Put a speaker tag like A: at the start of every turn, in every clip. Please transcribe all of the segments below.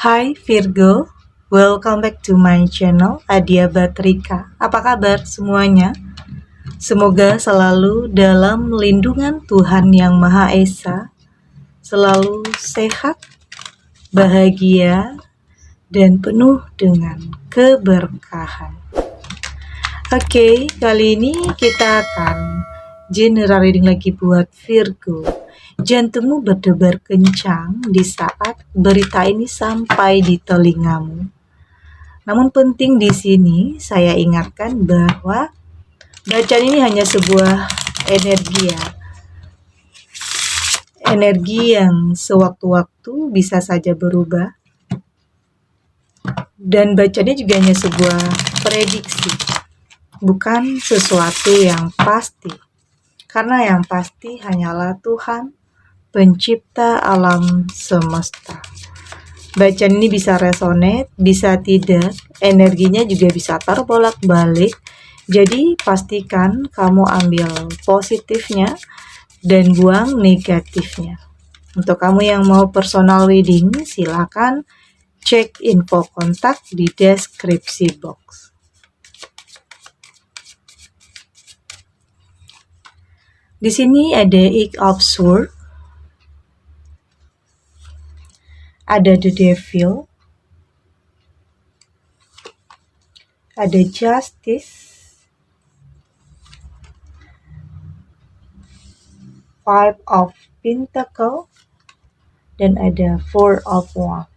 A: Hai Virgo, welcome back to my channel Adia Batrika. Apa kabar semuanya? Semoga selalu dalam lindungan Tuhan Yang Maha Esa, selalu sehat, bahagia, dan penuh dengan keberkahan. Oke, kali ini kita akan general reading lagi buat Virgo. Jantungmu berdebar kencang di saat berita ini sampai di telingamu. Namun penting di sini saya ingatkan bahwa bacaan ini hanya sebuah energi ya. Energi yang sewaktu-waktu bisa saja berubah. Dan bacaannya juga hanya sebuah prediksi. Bukan sesuatu yang pasti. Karena yang pasti hanyalah Tuhan, pencipta alam semesta. Bacaan ini bisa resonate, bisa tidak, energinya juga bisa terbolak-balik. Jadi pastikan kamu ambil positifnya dan buang negatifnya. Untuk kamu yang mau personal reading, silakan cek info kontak di deskripsi box. Di sini ada Eight of Swords, ada The Devil, ada Justice, Five of Pentacles, dan ada Four of Wands.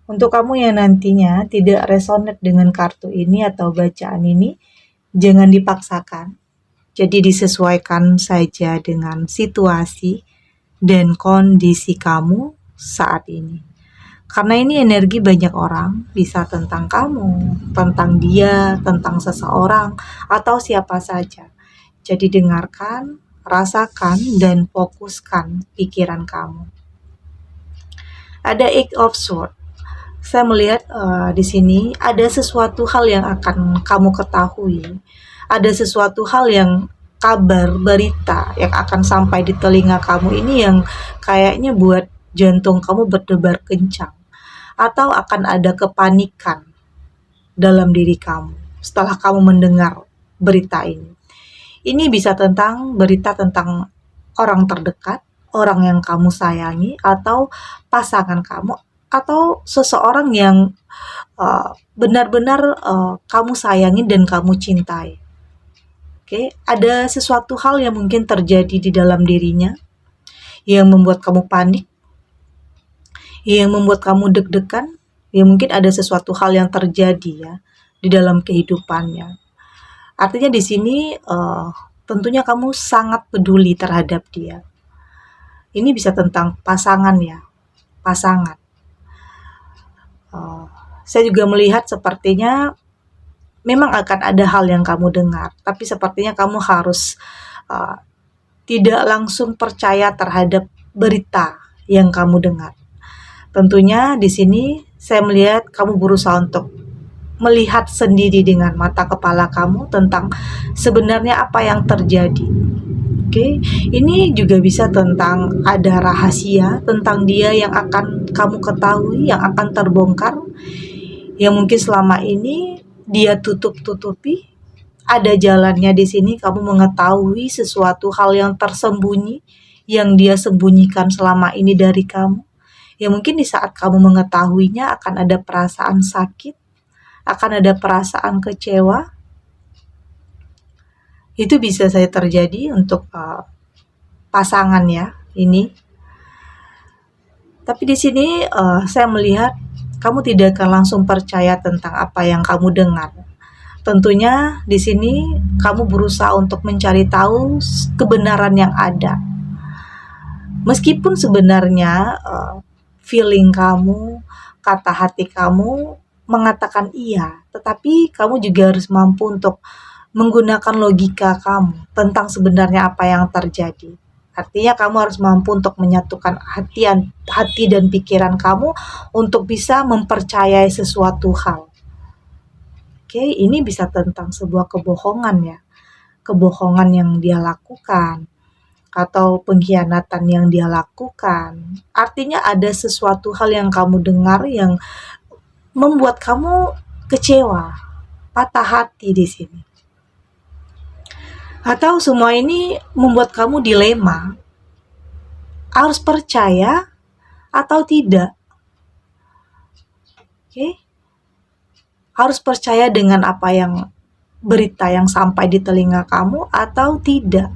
A: Untuk kamu yang nantinya tidak resonate dengan kartu ini atau bacaan ini, jangan dipaksakan. Jadi disesuaikan saja dengan situasi dan kondisi kamu saat ini. Karena ini energi banyak orang, bisa tentang kamu, tentang dia, tentang seseorang, atau siapa saja. Jadi dengarkan, rasakan, dan fokuskan pikiran kamu. Ada Eight of Swords. Saya melihat di sini ada sesuatu hal yang akan kamu ketahui. Ada sesuatu hal yang kabar, berita yang akan sampai di telinga kamu ini yang kayaknya buat jantung kamu berdebar kencang. Atau akan ada kepanikan dalam diri kamu setelah kamu mendengar berita ini. Ini bisa tentang berita tentang orang terdekat, orang yang kamu sayangi, atau pasangan kamu, atau seseorang yang benar-benar kamu sayangi dan kamu cintai. Oke, ada sesuatu hal yang mungkin terjadi di dalam dirinya yang membuat kamu panik, yang membuat kamu deg-degan, ya mungkin ada sesuatu hal yang terjadi ya di dalam kehidupannya. Artinya di sini tentunya kamu sangat peduli terhadap dia. Ini bisa tentang pasangan ya, pasangan. Saya juga melihat sepertinya memang akan ada hal yang kamu dengar, tapi sepertinya kamu harus tidak langsung percaya terhadap berita yang kamu dengar. Tentunya di sini saya melihat kamu berusaha untuk melihat sendiri dengan mata kepala kamu tentang sebenarnya apa yang terjadi. Oke, ini juga bisa tentang ada rahasia tentang dia yang akan kamu ketahui, yang akan terbongkar, yang mungkin selama ini dia tutup-tutupi. Ada jalannya di sini, kamu mengetahui sesuatu hal yang tersembunyi, yang dia sembunyikan selama ini dari kamu. Ya mungkin di saat kamu mengetahuinya akan ada perasaan sakit, akan ada perasaan kecewa. Itu bisa saja terjadi untuk pasangan ya ini. Tapi di sini saya melihat kamu tidak akan langsung percaya tentang apa yang kamu dengar. Tentunya di sini kamu berusaha untuk mencari tahu kebenaran yang ada. Meskipun sebenarnya feeling kamu, kata hati kamu mengatakan iya, tetapi kamu juga harus mampu untuk menggunakan logika kamu tentang sebenarnya apa yang terjadi. Artinya kamu harus mampu untuk menyatukan hati dan pikiran kamu untuk bisa mempercayai sesuatu hal. Oke, ini bisa tentang sebuah kebohongan ya. Kebohongan yang dia lakukan. atau pengkhianatan yang dia lakukan. Artinya ada sesuatu hal yang kamu dengar yang membuat kamu kecewa, patah hati di sini. Atau semua ini membuat kamu dilema. Harus percaya atau tidak? Oke? Harus percaya dengan apa yang berita yang sampai di telinga kamu atau tidak?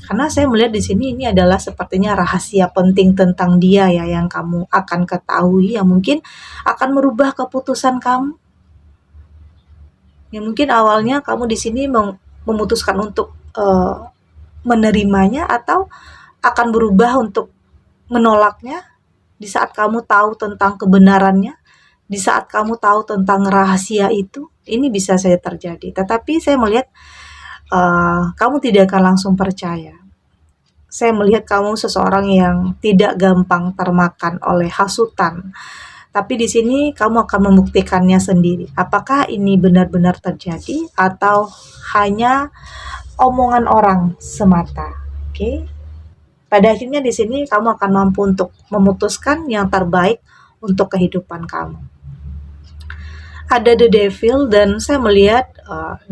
A: Karena saya melihat di sini ini adalah sepertinya rahasia penting tentang dia ya yang kamu akan ketahui, yang mungkin akan merubah keputusan kamu. Yang mungkin awalnya kamu di sini memutuskan untuk menerimanya atau akan berubah untuk menolaknya di saat kamu tahu tentang kebenarannya, di saat kamu tahu tentang rahasia itu. Ini bisa saja terjadi. Tetapi saya melihat kamu tidak akan langsung percaya. Saya melihat kamu seseorang yang tidak gampang termakan oleh hasutan. Tapi di sini kamu akan membuktikannya sendiri. Apakah ini benar-benar terjadi atau hanya omongan orang semata? Oke. Pada akhirnya di sini kamu akan mampu untuk memutuskan yang terbaik untuk kehidupan kamu. Ada the devil dan saya melihat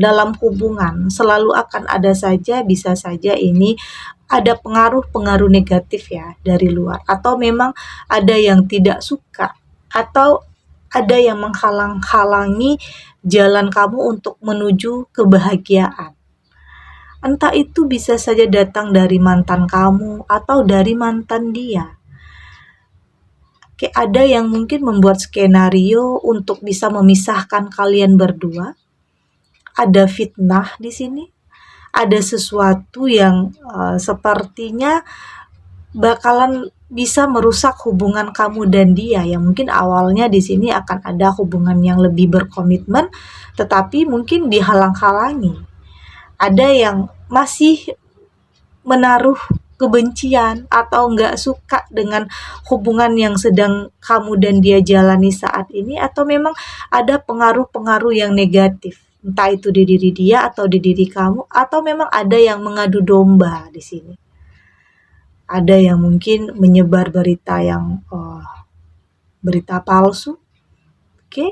A: dalam hubungan selalu akan ada saja, bisa saja ini ada pengaruh-pengaruh negatif ya dari luar, atau memang ada yang tidak suka, atau ada yang menghalang-halangi jalan kamu untuk menuju kebahagiaan. Entah itu bisa saja datang dari mantan kamu atau dari mantan dia. Oke, ada yang mungkin membuat skenario untuk bisa memisahkan kalian berdua. Ada fitnah di sini. Ada sesuatu yang sepertinya bakalan bisa merusak hubungan kamu dan dia, yang mungkin awalnya di sini akan ada hubungan yang lebih berkomitmen, tetapi mungkin dihalang-halangi. Ada yang masih menaruh kebencian atau nggak suka dengan hubungan yang sedang kamu dan dia jalani saat ini, atau memang ada pengaruh-pengaruh yang negatif, entah itu di diri dia atau di diri kamu, atau memang ada yang mengadu domba di sini. Ada yang mungkin menyebar berita yang berita palsu, oke,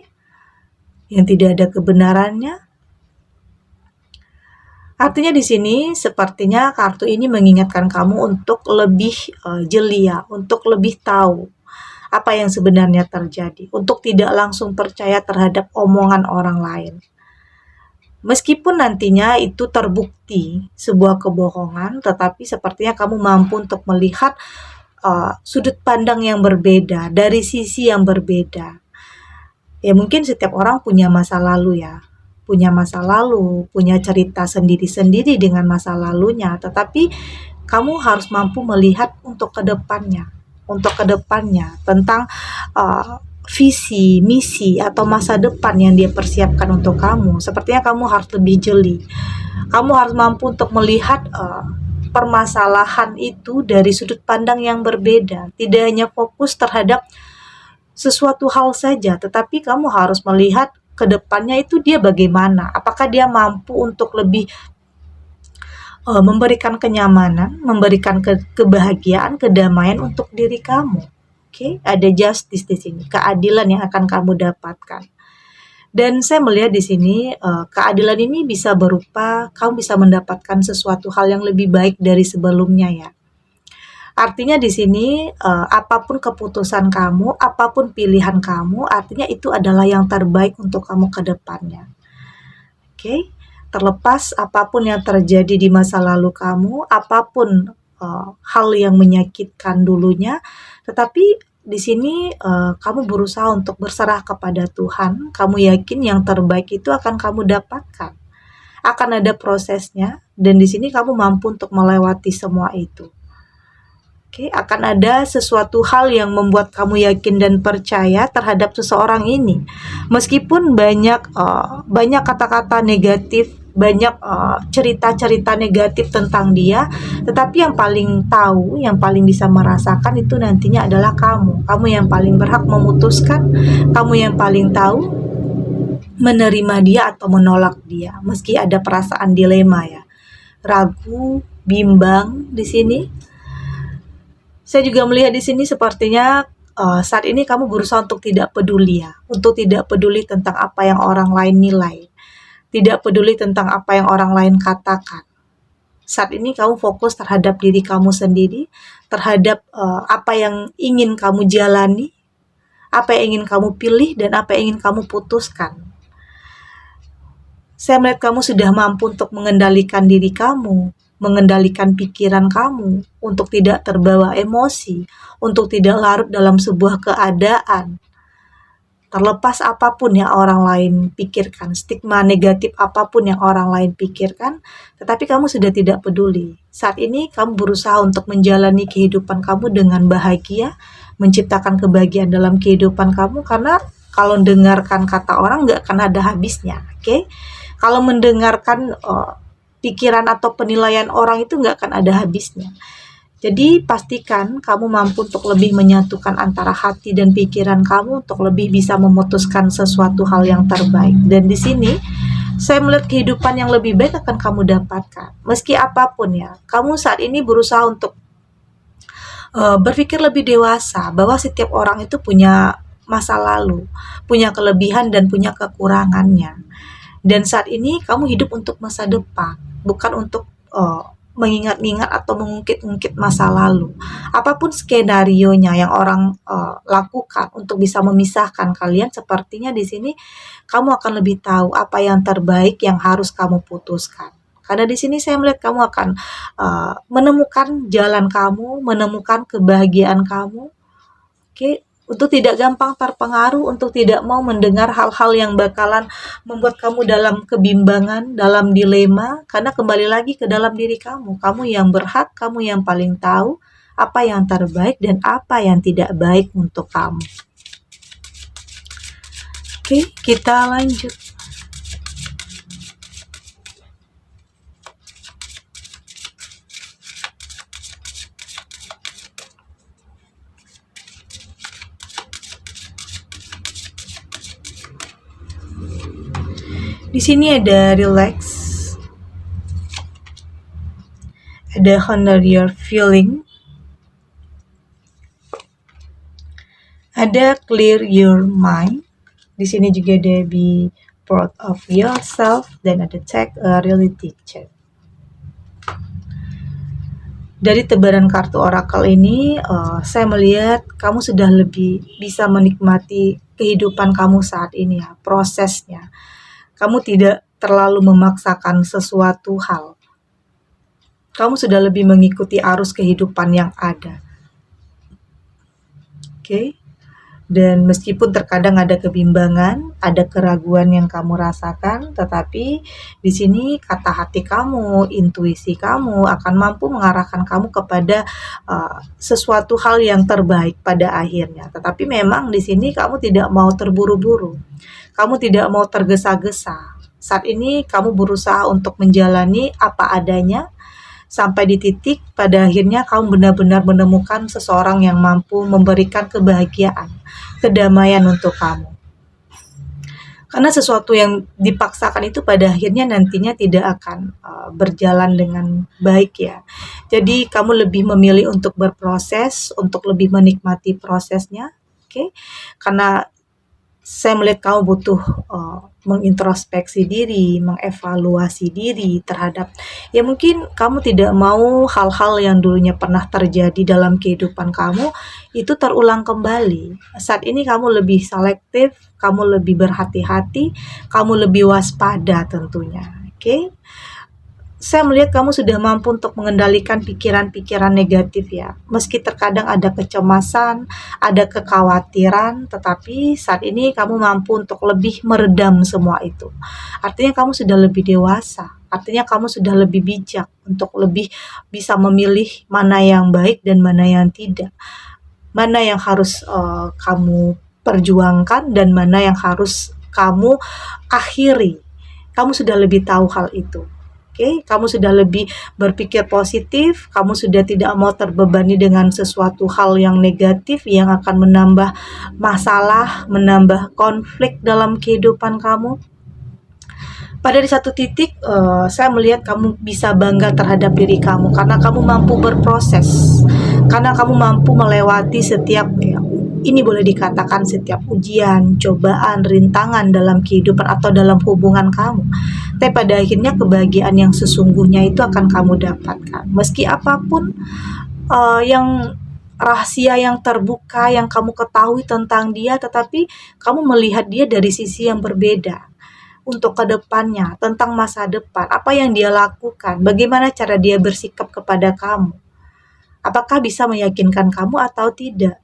A: yang tidak ada kebenarannya. Artinya di sini sepertinya kartu ini mengingatkan kamu untuk lebih jeli ya, untuk lebih tahu apa yang sebenarnya terjadi, untuk tidak langsung percaya terhadap omongan orang lain. Meskipun nantinya itu terbukti sebuah kebohongan, tetapi sepertinya kamu mampu untuk melihat sudut pandang yang berbeda, dari sisi yang berbeda. Ya mungkin setiap orang punya masa lalu ya, punya cerita sendiri-sendiri dengan masa lalunya, tetapi kamu harus mampu melihat untuk kedepannya tentang visi, misi, atau masa depan yang dia persiapkan untuk kamu. Sepertinya kamu harus lebih jeli. Kamu harus mampu untuk melihat permasalahan itu dari sudut pandang yang berbeda. Tidak hanya fokus terhadap sesuatu hal saja, tetapi kamu harus melihat ke depannya itu dia bagaimana. Apakah dia mampu untuk lebih memberikan kenyamanan, memberikan kebahagiaan, kedamaian untuk diri kamu. Oke, ada justice di sini, keadilan yang akan kamu dapatkan. Dan saya melihat di sini keadilan ini bisa berupa kamu bisa mendapatkan sesuatu hal yang lebih baik dari sebelumnya ya. Artinya di sini apapun keputusan kamu, apapun pilihan kamu, artinya itu adalah yang terbaik untuk kamu ke depannya. Oke, terlepas apapun yang terjadi di masa lalu kamu, apapun hal yang menyakitkan dulunya, tetapi di sini kamu berusaha untuk berserah kepada Tuhan. Kamu yakin yang terbaik itu akan kamu dapatkan. Akan ada prosesnya, dan di sini kamu mampu untuk melewati semua itu. Oke, akan ada sesuatu hal yang membuat kamu yakin dan percaya terhadap seseorang ini. Meskipun banyak kata-kata negatif, banyak cerita-cerita negatif tentang dia, tetapi yang paling tahu, yang paling bisa merasakan itu nantinya adalah kamu. Kamu yang paling berhak memutuskan, kamu yang paling tahu menerima dia atau menolak dia. Meski ada perasaan dilema ya, ragu, bimbang di sini. Saya juga melihat di sini sepertinya saat ini kamu berusaha untuk tidak peduli ya, untuk tidak peduli tentang apa yang orang lain nilai, tidak peduli tentang apa yang orang lain katakan. Saat ini kamu fokus terhadap diri kamu sendiri, terhadap apa yang ingin kamu jalani, apa yang ingin kamu pilih, dan apa yang ingin kamu putuskan. Saya melihat kamu sudah mampu untuk mengendalikan diri kamu, mengendalikan pikiran kamu, untuk tidak terbawa emosi, untuk tidak larut dalam sebuah keadaan. Terlepas apapun yang orang lain pikirkan, stigma negatif apapun yang orang lain pikirkan, tetapi kamu sudah tidak peduli. Saat ini kamu berusaha untuk menjalani kehidupan kamu dengan bahagia, menciptakan kebahagiaan dalam kehidupan kamu, karena kalau mendengarkan kata orang nggak akan ada habisnya, oke? Kalau mendengarkan pikiran atau penilaian orang itu nggak akan ada habisnya. Jadi pastikan kamu mampu untuk lebih menyatukan antara hati dan pikiran kamu untuk lebih bisa memutuskan sesuatu hal yang terbaik. Dan di sini saya melihat kehidupan yang lebih baik akan kamu dapatkan. Meski apapun ya, kamu saat ini berusaha untuk berpikir lebih dewasa bahwa setiap orang itu punya masa lalu, punya kelebihan dan punya kekurangannya. Dan saat ini kamu hidup untuk masa depan, bukan untuk mengingat-ingat atau mengungkit-ungkit masa lalu. Apapun skenarionya yang orang lakukan untuk bisa memisahkan kalian, sepertinya di sini kamu akan lebih tahu apa yang terbaik yang harus kamu putuskan. Karena di sini saya melihat kamu akan menemukan jalan kamu, menemukan kebahagiaan kamu. Oke, untuk tidak gampang terpengaruh, untuk tidak mau mendengar hal-hal yang bakalan membuat kamu dalam kebimbangan, dalam dilema, karena kembali lagi ke dalam diri kamu. Kamu yang berhak, kamu yang paling tahu apa yang terbaik dan apa yang tidak baik untuk kamu. Oke, kita lanjut. Di sini ada relax, ada honor your feeling, ada clear your mind. Di sini juga ada be proud of yourself, dan ada take a reality check. Dari tebaran kartu oracle ini, saya melihat kamu sudah lebih bisa menikmati kehidupan kamu saat ini ya, prosesnya. Kamu tidak terlalu memaksakan sesuatu hal. Kamu sudah lebih mengikuti arus kehidupan yang ada. Oke? Dan meskipun terkadang ada kebimbangan, ada keraguan yang kamu rasakan, tetapi di sini kata hati kamu, intuisi kamu akan mampu mengarahkan kamu kepada sesuatu hal yang terbaik pada akhirnya. Tetapi memang di sini kamu tidak mau terburu-buru. Kamu tidak mau tergesa-gesa. Saat ini kamu berusaha untuk menjalani apa adanya, sampai di titik pada akhirnya kamu benar-benar menemukan seseorang yang mampu memberikan kebahagiaan, kedamaian untuk kamu. Karena sesuatu yang dipaksakan itu pada akhirnya nantinya tidak akan berjalan dengan baik ya. Jadi kamu lebih memilih untuk berproses, untuk lebih menikmati prosesnya, oke? Karena saya melihat kamu butuh mengintrospeksi diri, mengevaluasi diri terhadap, ya mungkin kamu tidak mau hal-hal yang dulunya pernah terjadi dalam kehidupan kamu itu terulang kembali. Saat ini kamu lebih selektif, kamu lebih berhati-hati, kamu lebih waspada tentunya, oke? Saya melihat kamu sudah mampu untuk mengendalikan pikiran-pikiran negatif ya. Meski terkadang ada kecemasan, ada kekhawatiran, tetapi saat ini kamu mampu untuk lebih meredam semua itu. Artinya kamu sudah lebih dewasa, artinya kamu sudah lebih bijak untuk lebih bisa memilih mana yang baik dan mana yang tidak. Mana yang harus kamu perjuangkan dan mana yang harus kamu akhiri. Kamu sudah lebih tahu hal itu. Oke, kamu sudah lebih berpikir positif, kamu sudah tidak mau terbebani dengan sesuatu hal yang negatif yang akan menambah masalah, menambah konflik dalam kehidupan kamu. Pada di satu titik, saya melihat kamu bisa bangga terhadap diri kamu karena kamu mampu berproses, karena kamu mampu melewati setiap, ya, ini boleh dikatakan setiap ujian, cobaan, rintangan dalam kehidupan atau dalam hubungan kamu. Tapi pada akhirnya kebahagiaan yang sesungguhnya itu akan kamu dapatkan. Meski apapun yang rahasia yang terbuka yang kamu ketahui tentang dia, tetapi kamu melihat dia dari sisi yang berbeda untuk kedepannya, tentang masa depan, apa yang dia lakukan, bagaimana cara dia bersikap kepada kamu, apakah bisa meyakinkan kamu atau tidak.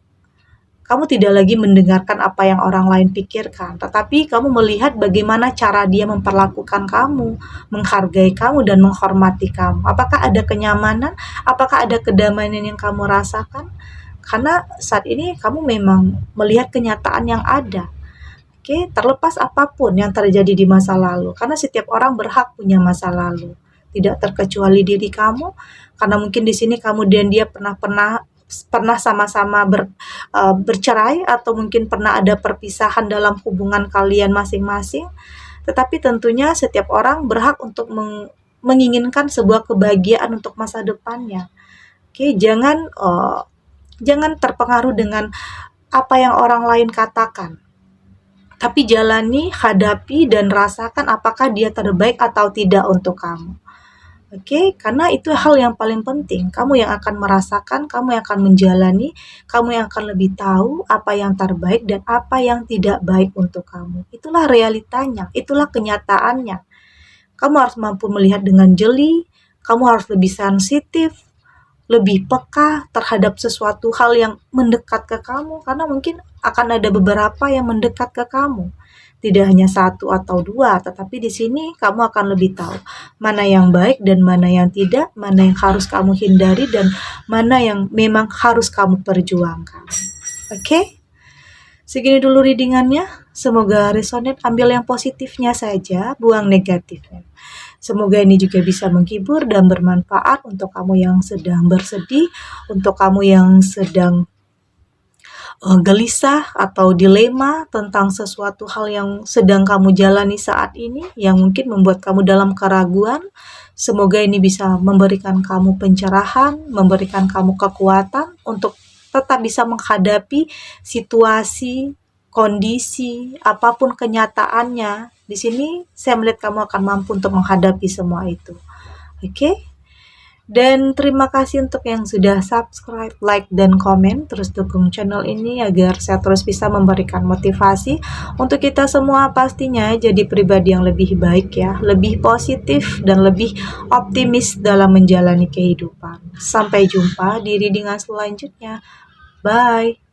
A: Kamu tidak lagi mendengarkan apa yang orang lain pikirkan, tetapi kamu melihat bagaimana cara dia memperlakukan kamu, menghargai kamu dan menghormati kamu. Apakah ada kenyamanan? Apakah ada kedamaian yang kamu rasakan? Karena saat ini kamu memang melihat kenyataan yang ada. Oke, terlepas apapun yang terjadi di masa lalu, karena setiap orang berhak punya masa lalu, tidak terkecuali diri kamu, karena mungkin di sini kamu dan dia pernah sama-sama bercerai atau mungkin pernah ada perpisahan dalam hubungan kalian masing-masing, tetapi tentunya setiap orang berhak untuk menginginkan sebuah kebahagiaan untuk masa depannya. Oke, jangan terpengaruh dengan apa yang orang lain katakan. Tapi jalani, hadapi, dan rasakan apakah dia terbaik atau tidak untuk kamu. Oke, karena itu hal yang paling penting. Kamu yang akan merasakan, kamu yang akan menjalani, kamu yang akan lebih tahu apa yang terbaik dan apa yang tidak baik untuk kamu. Itulah realitanya, itulah kenyataannya. Kamu harus mampu melihat dengan jeli, kamu harus lebih sensitif, lebih peka terhadap sesuatu hal yang mendekat ke kamu, karena mungkin akan ada beberapa yang mendekat ke kamu. Tidak hanya satu atau dua, tetapi di sini kamu akan lebih tahu mana yang baik dan mana yang tidak, mana yang harus kamu hindari dan mana yang memang harus kamu perjuangkan. Oke? Segini dulu readingannya. Semoga resonate, ambil yang positifnya saja, buang negatifnya. Semoga ini juga bisa menghibur dan bermanfaat untuk kamu yang sedang bersedih, untuk kamu yang sedang gelisah atau dilema tentang sesuatu hal yang sedang kamu jalani saat ini, yang mungkin membuat kamu dalam keraguan. Semoga ini bisa memberikan kamu pencerahan, memberikan kamu kekuatan untuk tetap bisa menghadapi situasi, kondisi, apapun kenyataannya. Di sini saya melihat kamu akan mampu untuk menghadapi semua itu. Oke? Dan terima kasih untuk yang sudah subscribe, like, dan komen. Terus dukung channel ini agar saya terus bisa memberikan motivasi untuk kita semua pastinya jadi pribadi yang lebih baik ya, lebih positif dan lebih optimis dalam menjalani kehidupan. Sampai jumpa di readingan selanjutnya. Bye!